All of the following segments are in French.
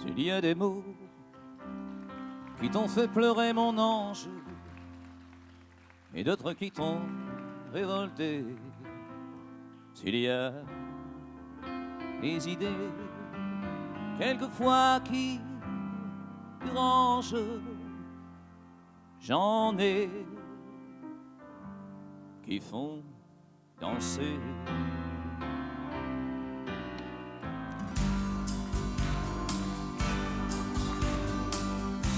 S'il y a des mots qui t'ont fait pleurer mon ange et d'autres qui t'ont révolté, s'il y a des idées quelquefois qui dérangent, j'en ai qui font danser.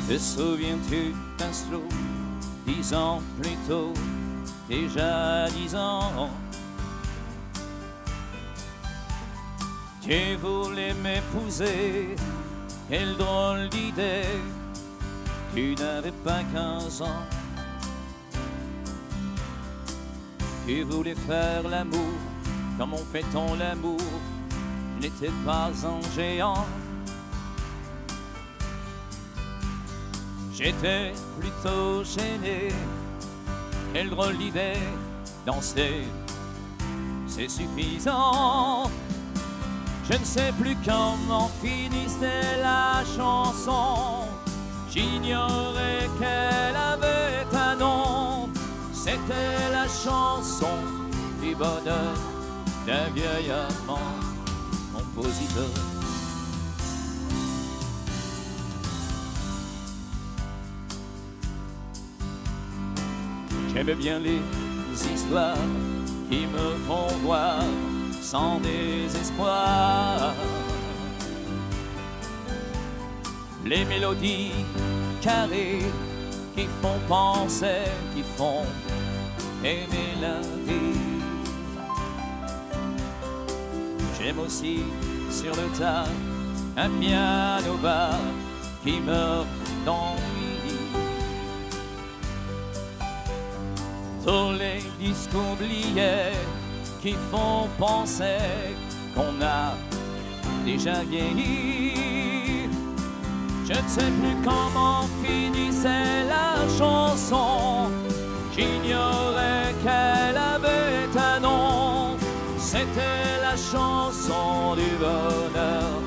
Te souviens-tu d'un slow 10 ans plus tôt, déjà 10 ans? Tu voulais m'épouser, quelle drôle d'idée, tu n'avais pas 15 ans. Tu voulais faire l'amour, comme on fait-on l'amour, je n'étais pas un géant. J'étais plutôt gêné, quelle drôle d'idée, danser, c'est suffisant. Je ne sais plus comment finissait la chanson, j'ignorais qu'elle avait un nom. C'était la chanson du bonheur d'un vieil amant, compositeur. J'aime bien les histoires qui me font voir sans désespoir. Les mélodies carrées qui font penser, qui font aimer la vie. J'aime aussi sur le tas un piano bar qui meurt d'ennui. Tous les disques oubliés qui font penser qu'on a déjà vieilli. Je ne sais plus comment finissait la chanson, j'ignorais qu'elle avait un nom. C'était la chanson du bonheur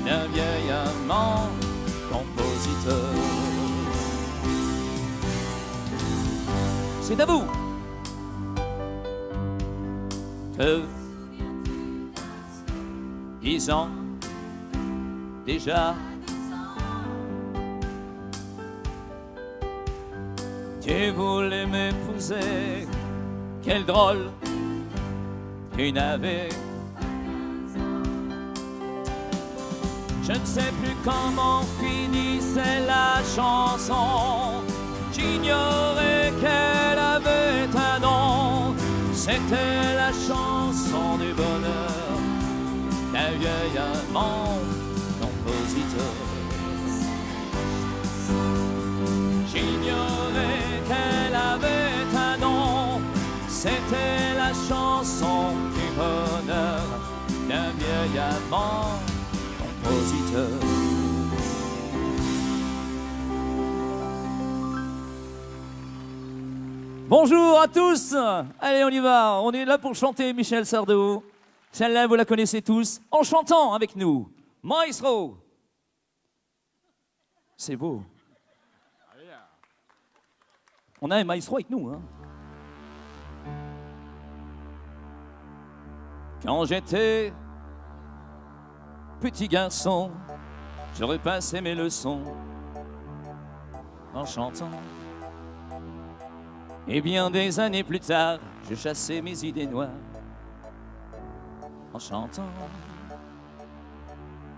d'un vieil amant, compositeur. C'est à vous. 10 ans déjà, tu voulais m'épouser, quel drôle, tu n'avais. Je ne sais plus comment finissait la chanson, j'ignorais qu'elle avait un nom. C'était la chanson du bonheur d'un vieil amant, compositeur. J'ignorais qu'elle avait un nom. C'était la chanson du bonheur d'un vieil amant, compositeur. Bonjour à tous. Allez, on y va. On est là pour chanter Michel Sardou. Celle-là, vous la connaissez tous. En chantant avec nous. Maestro. C'est beau. On a un maestro avec nous, hein. Quand j'étais petit garçon, je repassais mes leçons en chantant. Et bien des années plus tard, je chassais mes idées noires en chantant.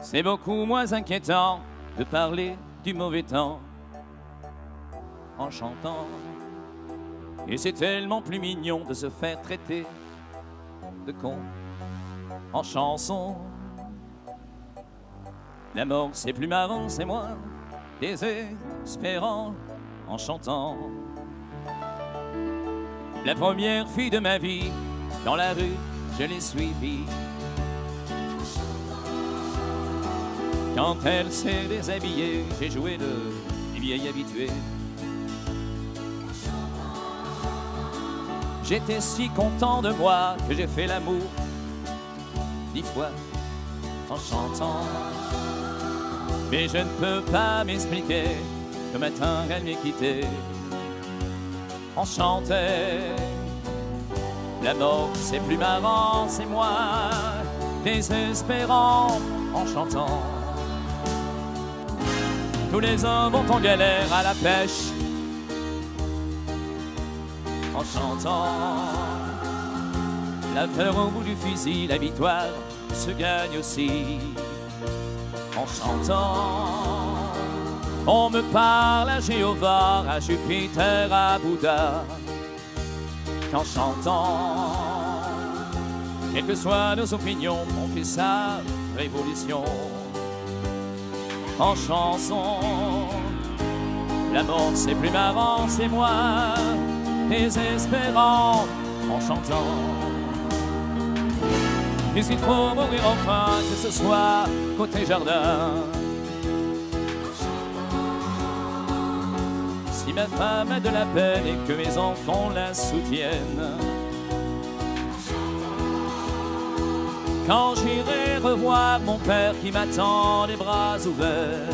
C'est beaucoup moins inquiétant de parler du mauvais temps en chantant. Et c'est tellement plus mignon de se faire traiter de con en chanson. La mort c'est plus marrant, c'est moins désespérant en chantant. La première fille de ma vie, dans la rue, je l'ai suivie. Quand elle s'est déshabillée, j'ai joué de vieille habituée. J'étais si content de moi que j'ai fait l'amour 10 fois en chantant. Mais je ne peux pas m'expliquer que matin elle m'ait quitté. On chantait, la mort c'est plus marrant, c'est moi, désespérant en chantant. Tous les hommes vont en galère à la pêche, en chantant. La fleur au bout du fusil, la victoire se gagne aussi en chantant. On me parle à Jéhovah, à Jupiter, à Bouddha, qu'en chantant. Quelles que soient nos opinions, on fait sa révolution en chanson. La mort c'est plus marrant, c'est moi, désespérant en chantant. Puisqu'il faut mourir enfin, que ce soit côté jardin. Si ma femme a de la peine et que mes enfants la soutiennent, quand j'irai revoir mon père qui m'attend les bras ouverts,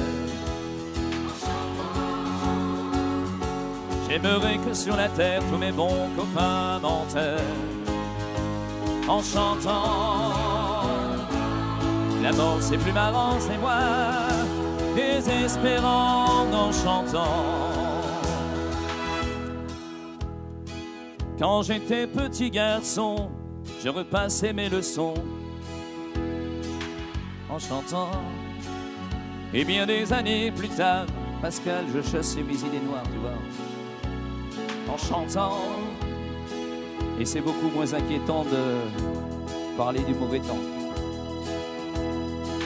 j'aimerais que sur la terre tous mes bons copains m'enterrent en chantant. La mort c'est plus marrant, c'est moi, désespérant en chantant. Quand j'étais petit garçon, je repassais mes leçons en chantant. Et bien des années plus tard, Pascal, je chassais mes idées noires, tu vois, en chantant. Et c'est beaucoup moins inquiétant de parler du mauvais temps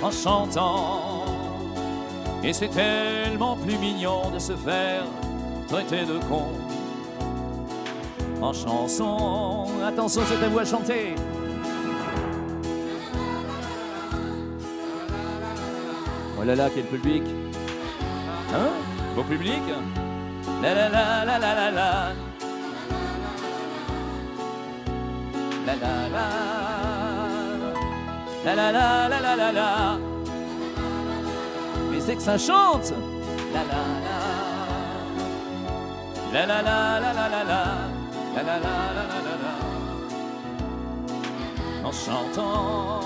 en chantant. Et c'est tellement plus mignon de se faire traiter de con en chanson. Attention, c'est ta voix à chanter. Oh là là, quel public. Hein? Beau public. La la la la la la la. La la la. La la la la la la la. Mais c'est que ça chante. La la la. La la la la la la la. La la la la la la la. En chantant.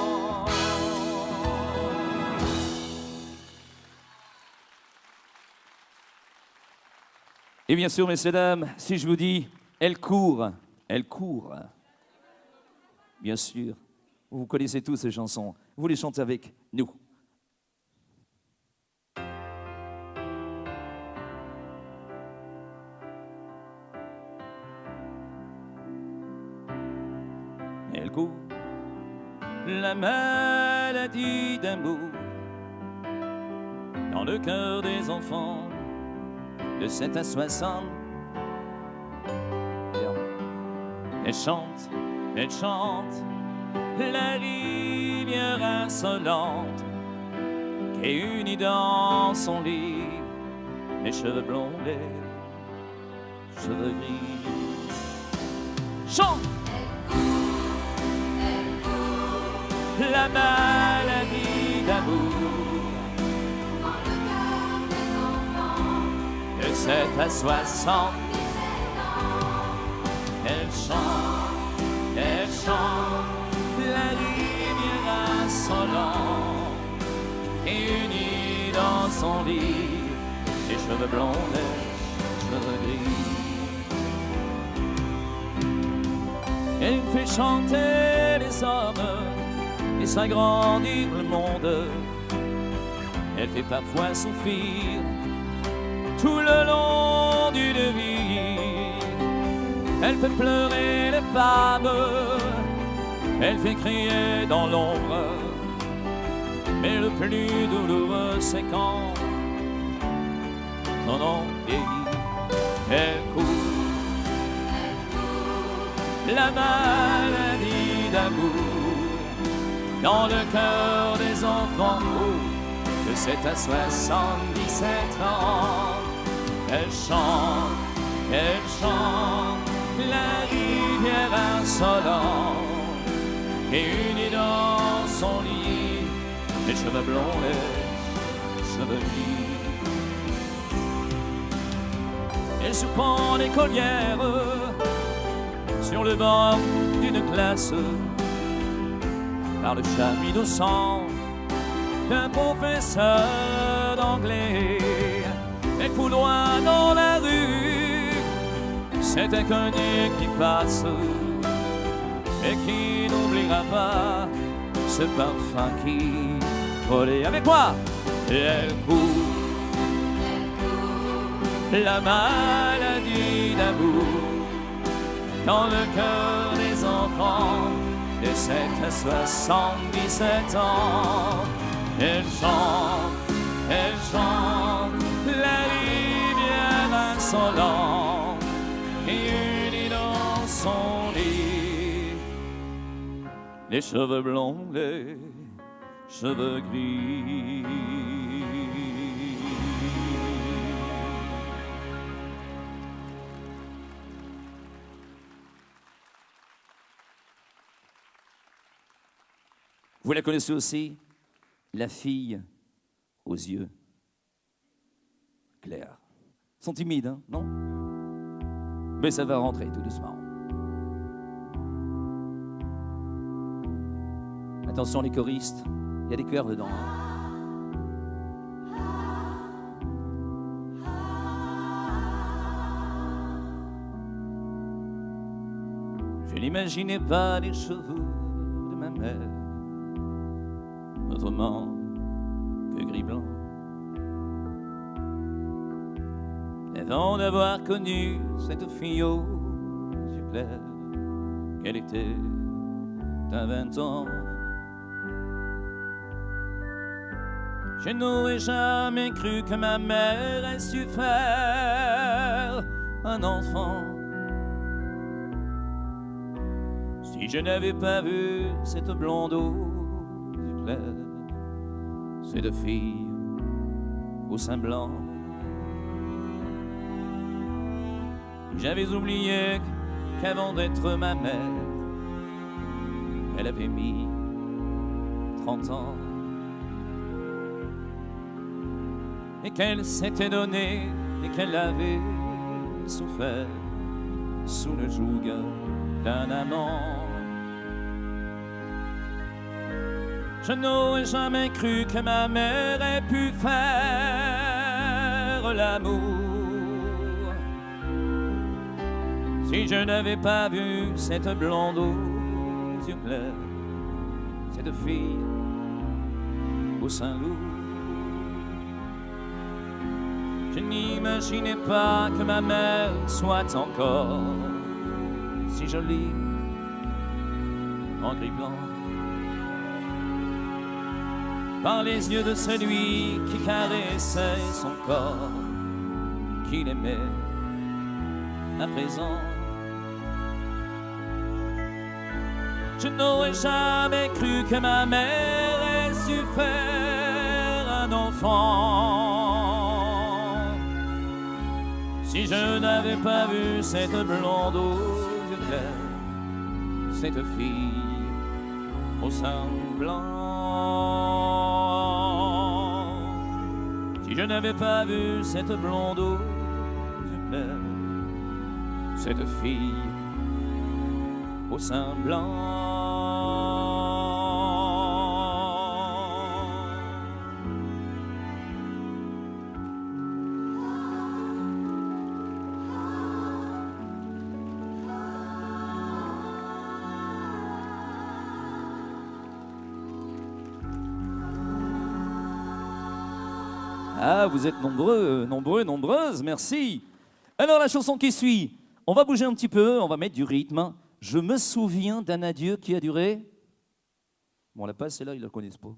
Et bien sûr, messieurs, dames, si je vous dis elle court, elle court. Bien sûr, vous connaissez tous ces chansons. Vous les chantez avec nous. Elle court, la maladie d'amour, dans le cœur des enfants de 7 à 60. Elle chante, la rivière insolente qui est unie dans son lit, les cheveux blonds, les cheveux gris. Chante! La maladie d'amour de 7 à 60. Elle chante, la rivière insolente et unie dans son lit, les cheveux blonds, les cheveux gris. Elle fait chanter les hommes et s'agrandir le monde. Elle fait parfois souffrir tout le long d'une vie. Elle fait pleurer les femmes, elle fait crier dans l'ombre. Mais le plus douloureux c'est quand ton nom vieillit. Elle court, la maladie d'amour, dans le cœur des enfants de 7 à 77 ans. Elle chante, la rivière insolente et unie dans son lit, les cheveux blonds, les cheveux gris. Elle surprend l'écolière sur le bord d'une classe par le charme innocent d'un professeur d'anglais. Elle foudroie dans la rue cet inconnu qui passe et qui n'oubliera pas ce parfum qui volait. Avec moi, elle court la maladie d'amour dans le cœur des enfants de 7 à 77 ans. Elle chante la rivière insolente qui unit dans son lit les cheveux blonds, les cheveux gris. Vous la connaissez aussi, la fille aux yeux clairs. Ils sont timides, hein, non? Mais ça va rentrer tout doucement. Attention les choristes, il y a des chœurs dedans. Hein. Je n'imaginais pas les cheveux de ma mère autrement que gris-blanc. Avant d'avoir connu cette fille aux yeux clairs, qu'elle était à 20 ans, je n'aurais jamais cru que ma mère ait su faire un enfant. Si je n'avais pas vu cette blonde aux yeux clairs, cette fille au sein blanc, j'avais oublié qu'avant d'être ma mère, elle avait mis 30 ans et qu'elle s'était donnée et qu'elle avait souffert sous le joug d'un amant. Je n'aurais jamais cru que ma mère ait pu faire l'amour si je n'avais pas vu cette blonde aux yeux clairs, cette fille au sein lourd. Je n'imaginais pas que ma mère soit encore si jolie en gris-blanc, par les yeux de celui qui caressait son corps, qu'il aimait à présent. Je n'aurais jamais cru que ma mère ait su faire un enfant si je n'avais pas vu cette blonde aux yeux clairs, cette fille au sein blanc. Si je n'avais pas vu cette blonde aux yeux clairs, cette fille au sein blanc. Ah, vous êtes nombreux, nombreuses, merci. Alors la chanson qui suit, on va bouger un petit peu, on va mettre du rythme. Je me souviens d'un adieu qui a duré... Bon, la passe, c'est là, ils ne la connaissent pas.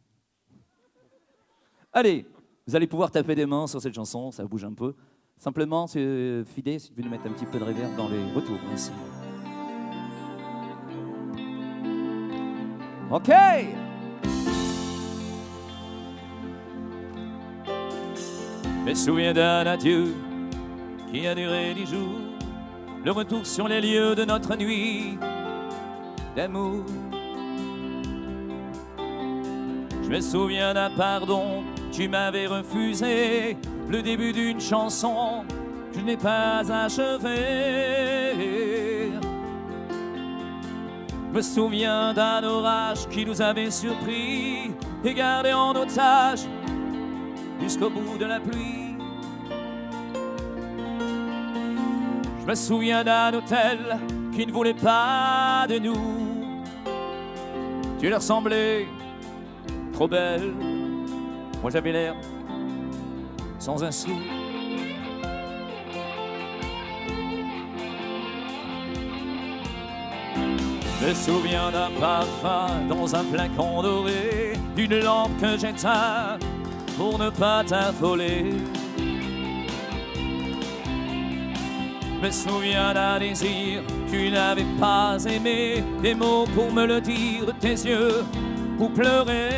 Allez, vous allez pouvoir taper des mains sur cette chanson, ça bouge un peu. Simplement, Fidé, si tu veux nous mettre un petit peu de reverb dans les retours, merci. OK. Je me souviens d'un adieu qui a duré 10 jours, le retour sur les lieux de notre nuit d'amour. Je me souviens d'un pardon tu m'avais refusé le début d'une chanson que je n'ai pas achevée. Je me souviens d'un orage qui nous avait surpris et gardé en otage jusqu'au bout de la pluie. Je me souviens d'un hôtel qui ne voulait pas de nous. Tu leur semblais trop belle, moi j'avais l'air sans un sou. Je me souviens d'un parfum dans un flacon doré, d'une lampe que j'éteins pour ne pas t'affoler. Je me souviens d'un désir que tu n'avais pas aimé, des mots pour me le dire, de tes yeux pour pleurer.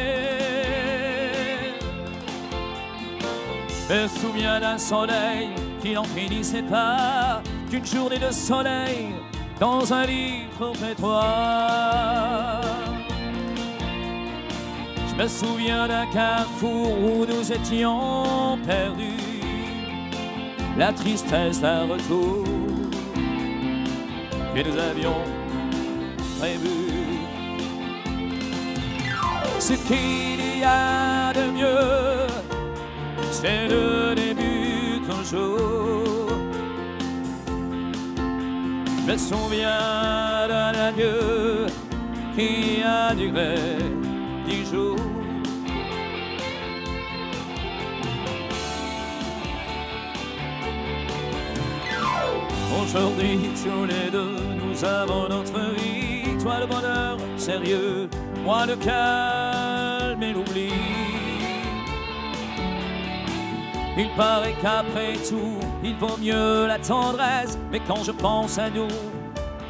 Je me souviens d'un soleil qui n'en finissait pas, d'une journée de soleil dans un lit trop étroit. Je me souviens d'un carrefour où nous étions perdus, la tristesse d'un retour que nous avions prévu. Ce qu'il y a de mieux, c'est le début toujours. Je me souviens d'un adieu qui a duré 10 jours. Aujourd'hui, tous les deux, nous avons notre vie. Toi le bonheur sérieux, moi le calme et l'oubli. Il paraît qu'après tout, il vaut mieux la tendresse. Mais quand je pense à nous,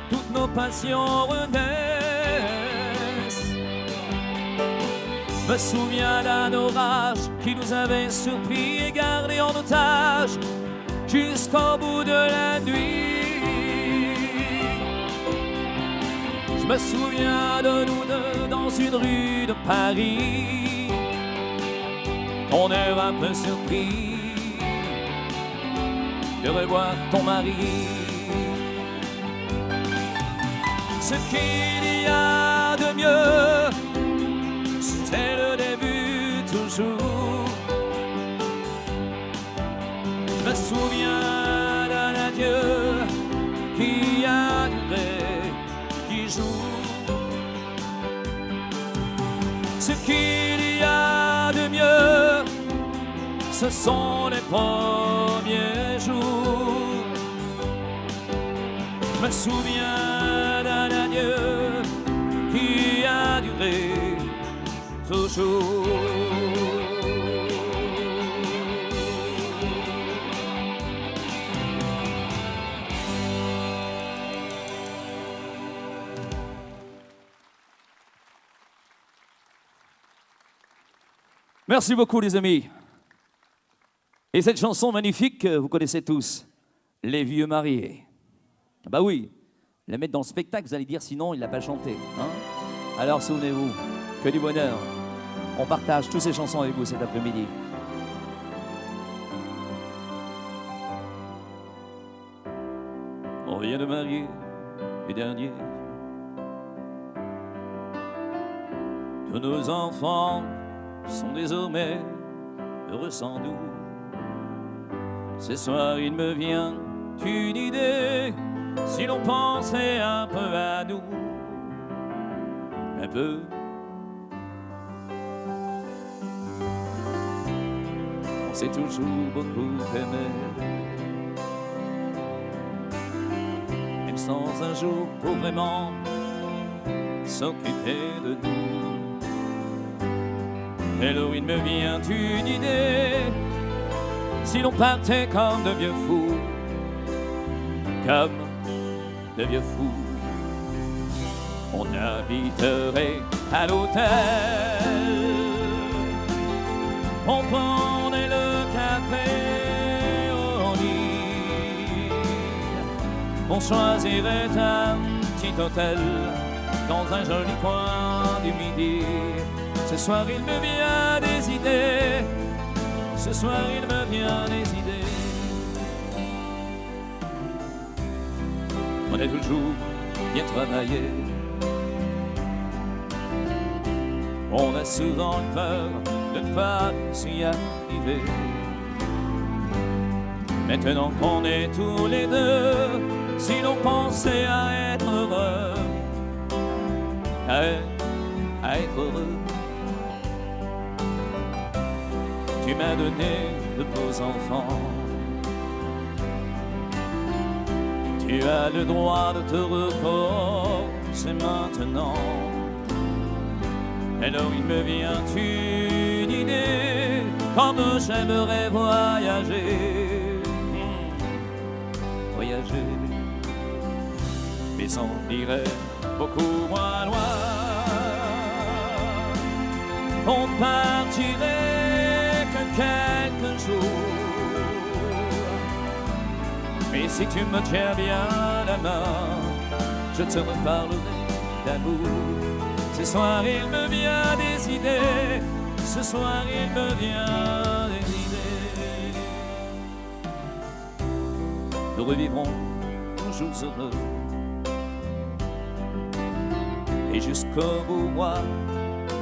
toutes nos passions renaissent. Je me souviens d'un orage qui nous avait surpris et gardé en otage jusqu'au bout de la nuit. Je me souviens de nous deux dans une rue de Paris, ton air un peu surpris de revoir ton mari. Ce qu'il y a de mieux, c'est le début toujours. Je me souviens d'un adieu qui a duré 10 jours. Ce qu'il y a de mieux, ce sont les premiers jours. Je me souviens d'un adieu qui a duré toujours. Merci beaucoup les amis. Et cette chanson magnifique, vous connaissez tous, Les Vieux Mariés. Bah oui, la mettre dans le spectacle, vous allez dire sinon il l'a pas chanté. Hein, alors souvenez-vous, que du bonheur. On partage toutes ces chansons avec vous cet après-midi. On vient de marier les derniers. Tous nos enfants sont désormais heureux sans doute. Ce soir il me vient une idée, si l'on pensait un peu à nous, un peu. On s'est toujours beaucoup aimé, même sans un jour pour vraiment s'occuper de nous. Alors il me vient une idée, si l'on partait comme de vieux fous, comme de vieux fous, on habiterait à l'hôtel, on prendrait le café au lit, on choisirait un petit hôtel dans un joli coin du midi. Ce soir il me vient des idées, Ce soir il me vient des idées. On est toujours bien travaillé. On a souvent peur de ne pas s'y arriver. Maintenant qu'on est tous les deux, si l'on pensait à être heureux, à être heureux. Tu m'as donné de beaux enfants. Tu as le droit de te reposer maintenant. Alors il me vient une idée, comme j'aimerais voyager. Voyager, mais on irait beaucoup moins loin. On partirait que quelques jours. Mais si tu me tiens bien la main, je te reparlerai d'amour. Ce soir il me vient des idées. Ce soir il me vient des idées. Nous revivrons toujours heureux. Et jusqu'au bout, moi,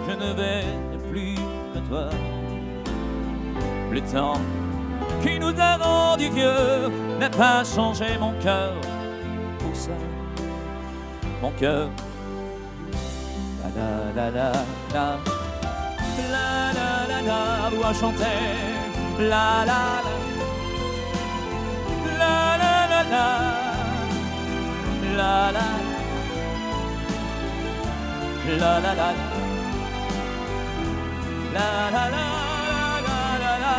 je ne vais plus que toi. Le temps qui nous a rendu vieux n'a pas changé mon cœur. Pour ça, mon cœur. La la la la la la la la, doit chanter. La la la la la la la la la la la la la la la la la.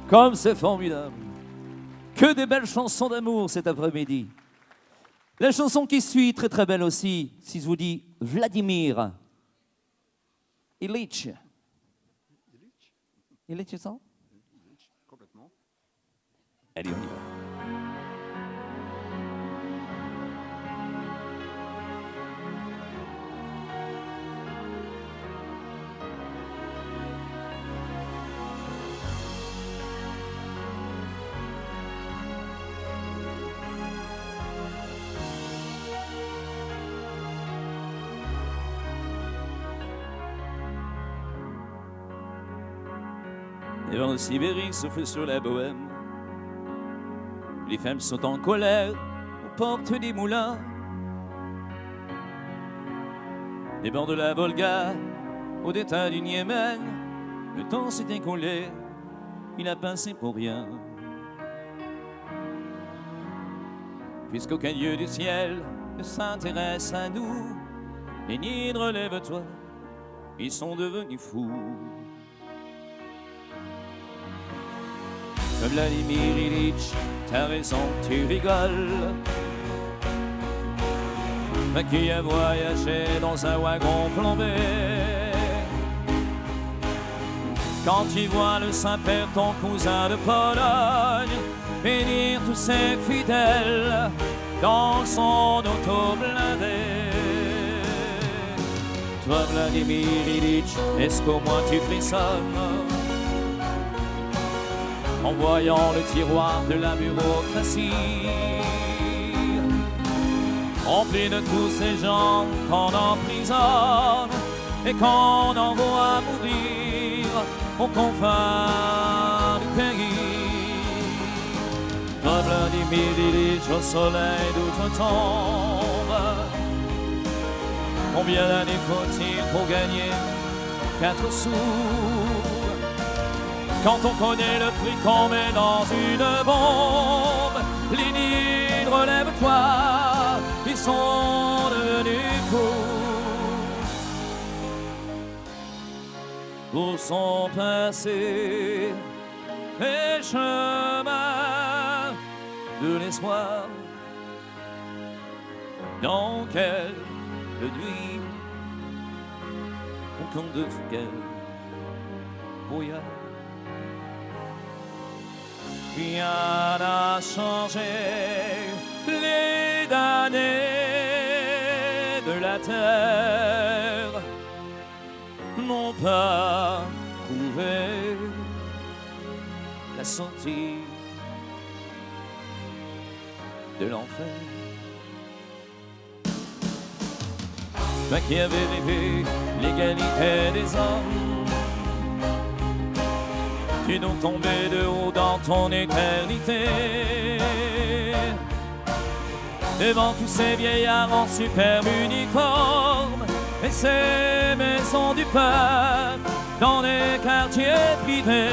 Comme c'est formidable. Que des belles chansons d'amour cet après-midi. La chanson qui suit, très très belle aussi, si je vous dis Vladimir Ilitch. Ilitch, c'est ça? Complètement. Allez, on y va. Les vents de Sibérie soufflent sur la bohème. Les femmes sont en colère aux portes des moulins. Des bords de la Volga au détail du Niémen, le temps s'est écoulé, il a passé pour rien. Puisqu'aucun dieu du ciel ne s'intéresse à nous, les nids relève-toi, ils sont devenus fous. Comme Vladimir Ilitch, t'as raison, tu rigoles. Mais qui a voyagé dans un wagon plombé? Quand tu vois le Saint-Père, ton cousin de Pologne, bénir tous ses fidèles dans son auto blindé. Toi, Vladimir Ilitch, est-ce qu'au moins tu frissonnes en voyant le tiroir de la bureaucratie rempli de tous ces gens qu'on emprisonne et qu'on envoie mourir aux confins du pays? Toi, Vladimir Ilitch, au soleil d'outre-tombe, combien d'années faut-il pour gagner 4 sous? Quand on connaît le prix qu'on met dans une bombe, les nids, relève-toi, ils sont devenus fous. Où sont passés les chemins de l'espoir? Dans quelle nuit au camp de quel brouillard? Rien n'a changé, la terre n'ont pas trouvé la sortie de l'enfer. Toi qui avais rêvé l'égalité des hommes, tu nous tombais de haut dans ton éternité. Devant tous ces vieillards en superbe uniforme et ces maisons du peuple dans les quartiers privés.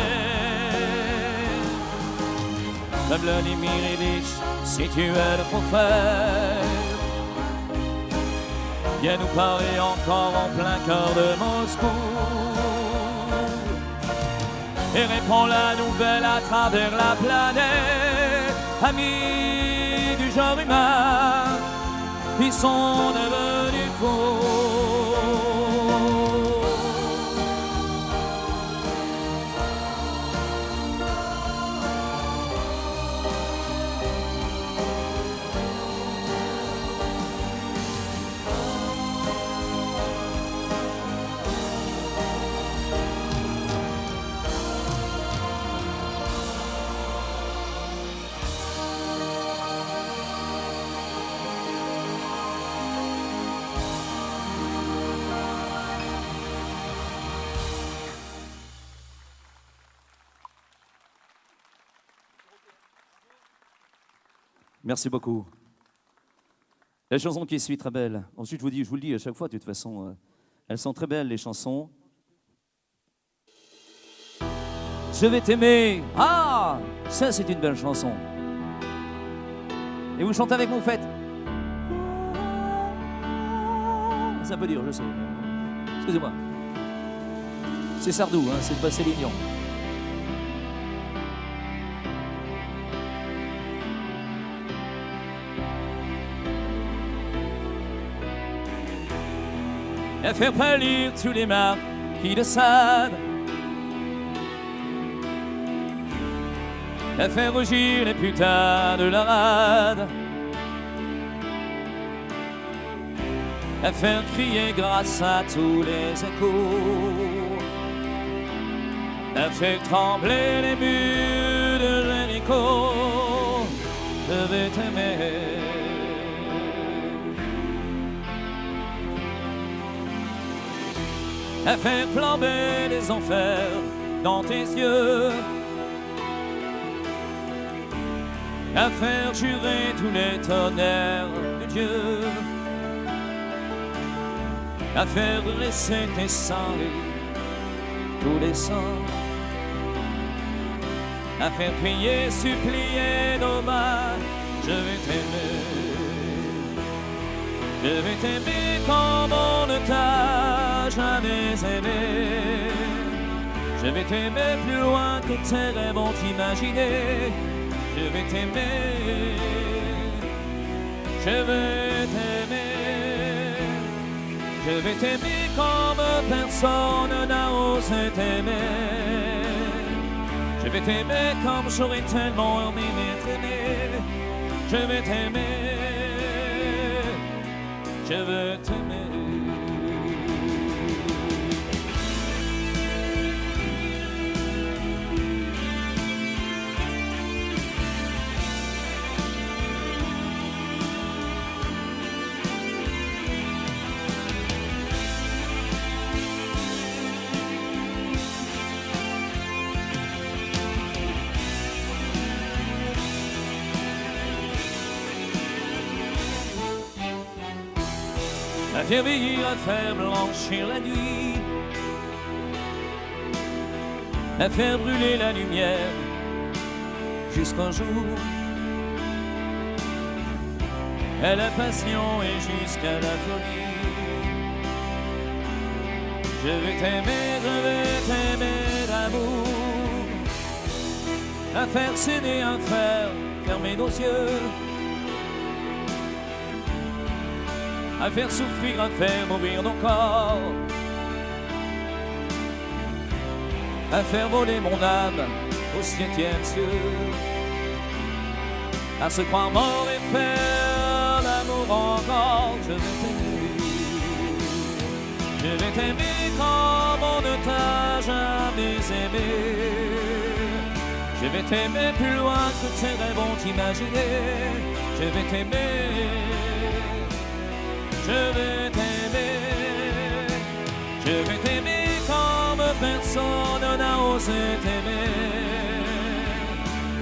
Vladimir Ilyich, si tu es le prophète, viens nous parler encore en plein cœur de Moscou et répands la nouvelle à travers la planète. Amis du genre humain, ils sont devenus fous. Merci beaucoup. La chanson qui suit, très belle. Ensuite, je vous le dis à chaque fois, de toute façon, elles sont très belles, les chansons. Je vais t'aimer. Ah, ça, c'est une belle chanson. Et vous chantez avec mon faites. C'est un peu dur, je sais. Excusez-moi. C'est Sardou, hein, c'est pas Céline Dion. À faire pâlir tous les marquis de Sade, à faire rougir les putains de la rade, à faire crier grâce à tous les échos, à faire trembler les murs de Jéricho. Je vais t'aimer. À faire flamber les enfers dans tes yeux, à faire jurer tous les tonnerres de Dieu, à faire laisser tes seins tous les sangs, à faire prier, supplier nos mains. Je vais t'aimer, je vais t'aimer comme on ne t'a jamais aimé. Je vais t'aimer plus loin que tes rêves ont imaginé. Je vais t'aimer, je vais t'aimer, je vais t'aimer comme personne n'a osé t'aimer. Je vais t'aimer comme j'aurais tellement aimé t'aimer. Je vais t'aimer, je veux t'aimer. À faire veiller, à faire blanchir la nuit, à faire brûler la lumière jusqu'au jour, à la passion et jusqu'à la folie. Je vais t'aimer d'amour, à faire céder, à faire fermer nos yeux, à faire souffrir, à faire mourir nos corps, à faire voler mon âme au 7e cieux, à se croire mort et faire l'amour encore. Je vais t'aimer, Je vais t'aimer comme on ne t'a jamais aimé. Je vais t'aimer plus loin que tes rêves ont imaginé. Je vais t'aimer, je vais t'aimer. Je vais t'aimer comme personne n'a osé t'aimer.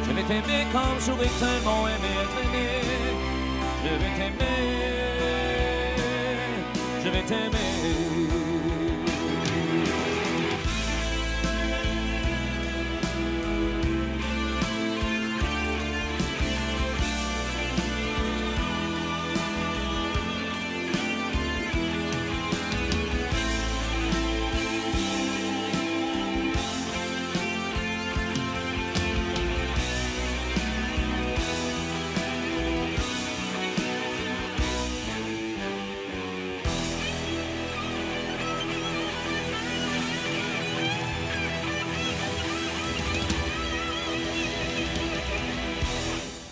Je vais t'aimer comme j'aurais tellement aimé être aimé. Je vais t'aimer, je vais t'aimer.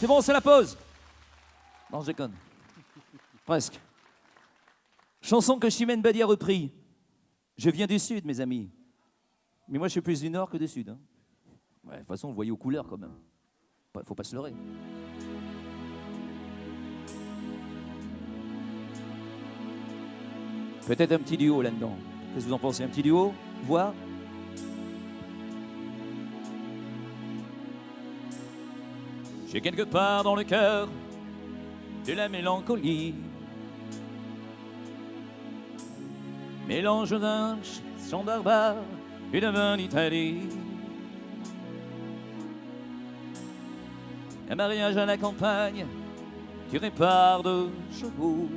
C'est bon, c'est la pause. Non, je déconne. Presque. Chanson que Chimène Badi a repris. Je viens du Sud, mes amis. Mais moi, je suis plus du Nord que du Sud. Hein. Ouais, de toute façon, vous voyez aux couleurs, quand même. Faut pas se leurrer. Peut-être un petit duo là-dedans. Qu'est-ce que vous en pensez? Un petit duo? Voix? J'ai quelque part dans le cœur de la mélancolie, mélange d'un chant barbare et de vin d'Italie. Un mariage à la campagne tiré par deux chevaux,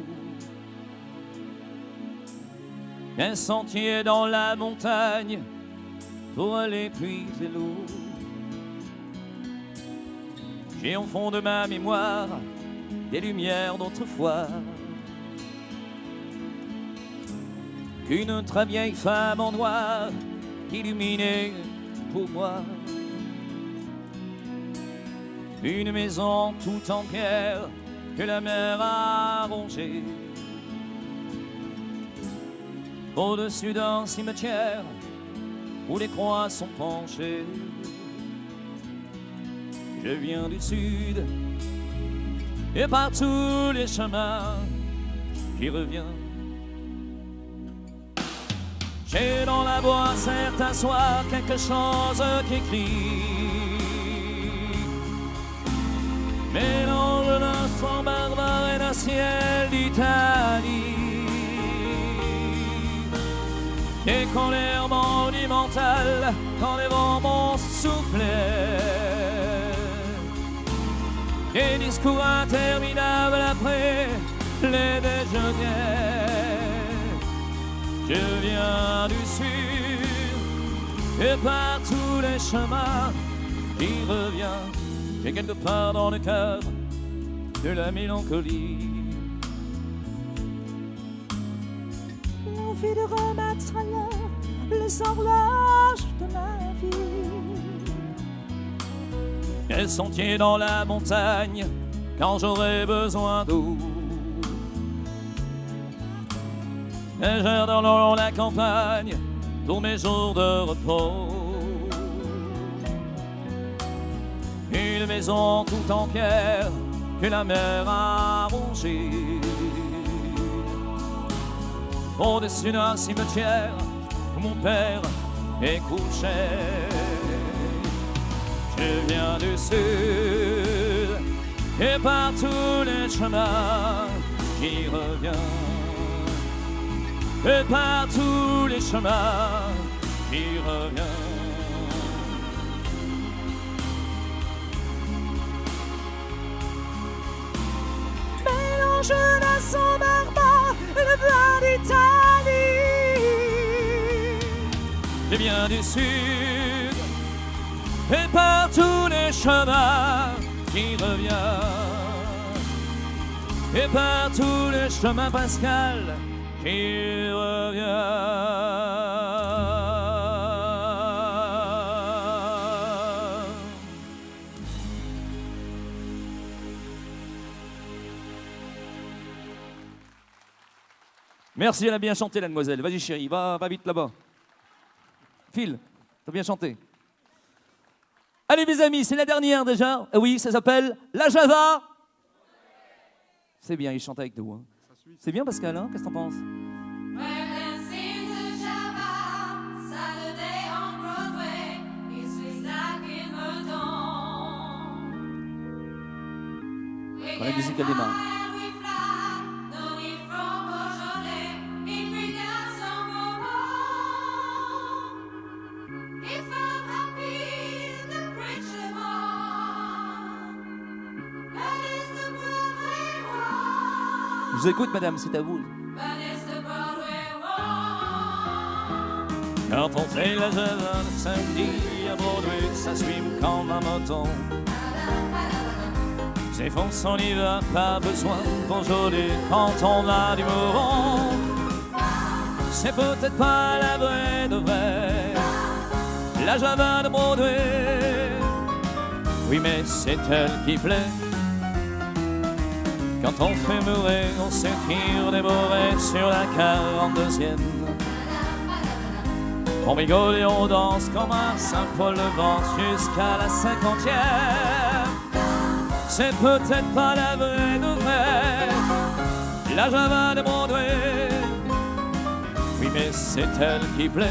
un sentier dans la montagne pour aller puiser l'eau. J'ai au fond de ma mémoire des lumières d'autrefois qu'une très vieille femme en noir illuminait pour moi. Une maison toute en pierre que la mer a rongée, au-dessus d'un cimetière où les croix sont penchées. Je viens du Sud et par tous les chemins j'y reviens. J'ai dans la voix certains soirs quelque chose qui crie, mélange d'un sang barbare et d'un ciel d'Italie. Des colères monumentales quand les vents m'ont soufflé, des discours interminables après les déjeuners. Je viens du Sud et par tous les chemins j'y reviens. J'ai quelque part dans le cœur de la mélancolie. L'envie de remettre à l'heure les horloges de ma vie. Un sentier dans la montagne quand j'aurai besoin d'eau. Un jardin dans la campagne pour mes jours de repos. Une maison toute en pierre que la mer a rongée, au-dessus d'un cimetière où mon père est couché. Je viens du Sud et par tous les chemins j'y reviens. Et par tous les chemins j'y reviens. Mélange d'un sang barbare et de vin d'Italie. Je viens du Sud et par tous les chemins j'y reviens. Et par tous les chemins, Pascal, j'y reviens. Merci, elle a bien chanté, la demoiselle. Vas-y, chérie, va vite là-bas. File, t'as bien chanté. Allez, mes amis, c'est la dernière déjà. Oui, ça s'appelle La Java. C'est bien, il chante avec nous. Hein. C'est bien, Pascal, hein? Qu'est-ce que t'en penses? Quand la musique elle démarre. Je vous écoute, madame, c'est à vous. Quand on fait la Java le samedi à Broadway, ça swim comme un moton. C'est fonce, on y va, pas besoin de bonjour quand on a du moron. C'est peut-être pas la vraie de vrai, la Java de Broadway. Oui, mais c'est elle qui plaît. Quand on fait mourir, on s'étire des bourrées sur la 42e. On rigole et on danse comme un Saint-Paul-de-Vence jusqu'à la 50e. C'est peut-être pas la vraie de vrai, la Java de Broadway. Oui, mais c'est elle qui plaît.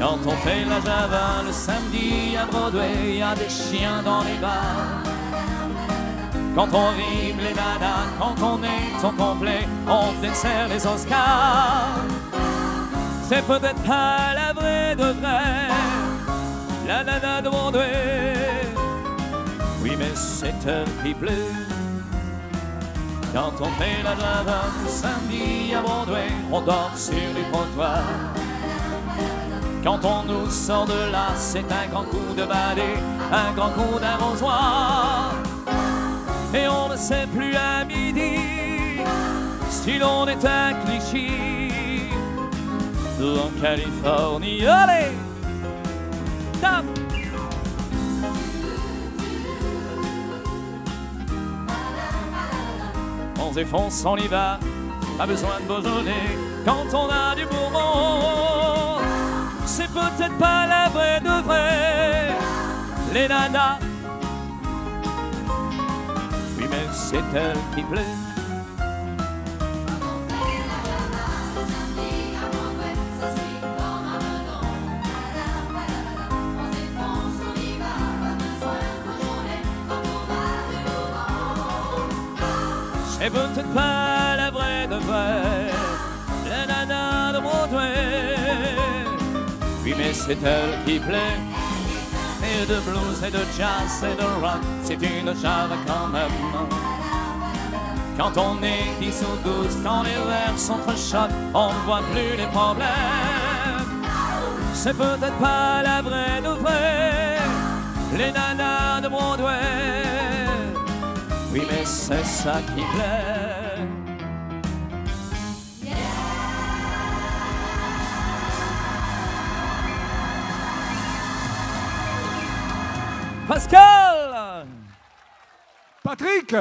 Quand on fait la Java le samedi à Broadway, y a des chiens dans les bars. Quand on rime les nanas, quand on est au complet, on dessert les Oscars. C'est peut-être pas la vraie de vrai, la nana de Broadway. Oui, mais c'est elle qui plaît. Quand on fait la Java le samedi à Broadway, on dort sur les trottoirs. Quand on nous sort de là, c'est un grand coup de balai, un grand coup d'arrosoir. Et on ne sait plus à midi si l'on est à Clichy ou en Californie. Allez, top! On se défonce, on y va, pas besoin de Beaujolais quand on a du Bourbon. C'est peut-être pas la vraie de vrai, les nanas. Oui, mais c'est elle qui plaît. C'est peut-être pas la vraie de vrai, la nana de Broadway. Oui, mais c'est elle qui plaît. Et de blues et de jazz et de rock, c'est une Java quand même. Quand on est 10 ou 12, quand les verres s'entrechoquent, on ne voit plus les problèmes. C'est peut-être pas la vraie de vrai, les nanas de Broadway. Oui, mais c'est ça qui plaît. Pascal! Patrick!